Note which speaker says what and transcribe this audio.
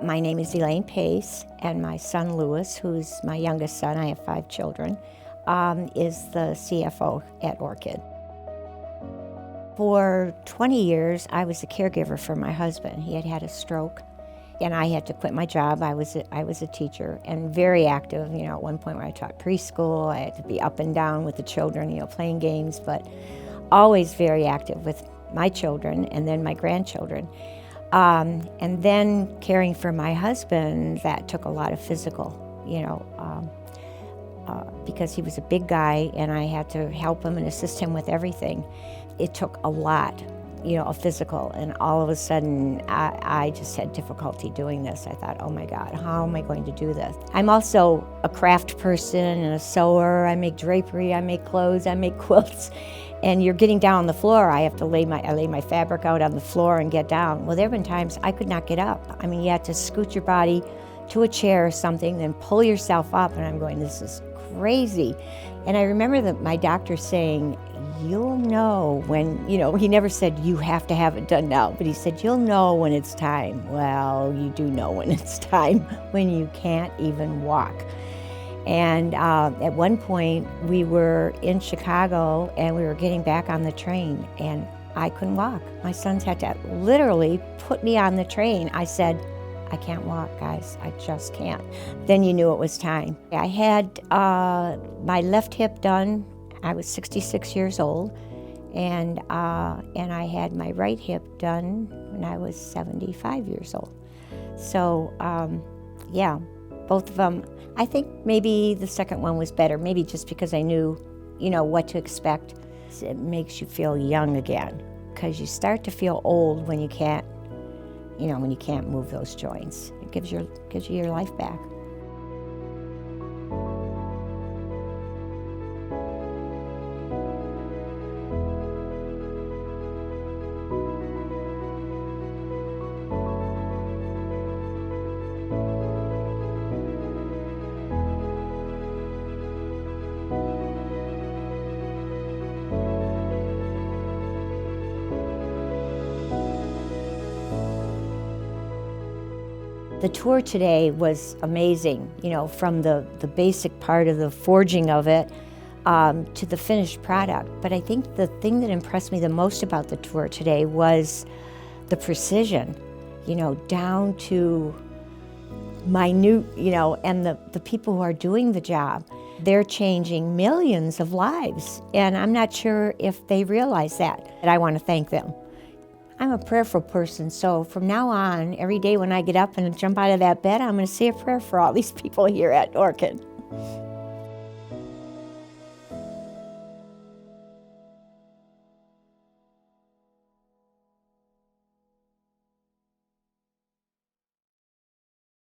Speaker 1: My name is Elaine Pace, and my son Louis, who's my youngest son, I have 5 children, is the CFO at Orchid. For 20 years, I was a caregiver for my husband. He had had a stroke, and I had to quit my job. I was a teacher and very active, at one point where I taught preschool. I had to be up and down with the children, playing games, but always very active with my children and then my grandchildren. And then caring for my husband, that took a lot of physical, because he was a big guy and I had to help him and assist him with everything. It took a lot, of physical, and all of a sudden I just had difficulty doing this. I thought, oh my God, how am I going to do this? I'm also a craft person and a sewer. I make drapery, I make clothes, I make quilts. And you're getting down on the floor. I lay my fabric out on the floor and get down. Well, there have been times I could not get up. I mean, you had to scoot your body to a chair or something, then pull yourself up, and I'm going, this is crazy. And I remember that my doctor saying, you'll know when, he never said you have to have it done now, but he said, you'll know when it's time. Well, you do know when it's time, when you can't even walk. And at one point, we were in Chicago and we were getting back on the train and I couldn't walk. My sons had to literally put me on the train. I said, I can't walk, guys, I just can't. Then you knew it was time. I had my left hip done. I was 66 years old, and I had my right hip done when I was 75 years old. So, both of them. I think maybe the second one was better, maybe just because I knew, what to expect. It makes you feel young again, because you start to feel old when you can't, when you can't move those joints. It gives you your life back. The tour today was amazing, from the basic part of the forging of it to the finished product. But I think the thing that impressed me the most about the tour today was the precision, down to minute, and the people who are doing the job. They're changing millions of lives, and I'm not sure if they realize that. And I want to thank them. I'm a prayerful person, so from now on, every day when I get up and jump out of that bed, I'm going to say a prayer for all these people here at Orchid.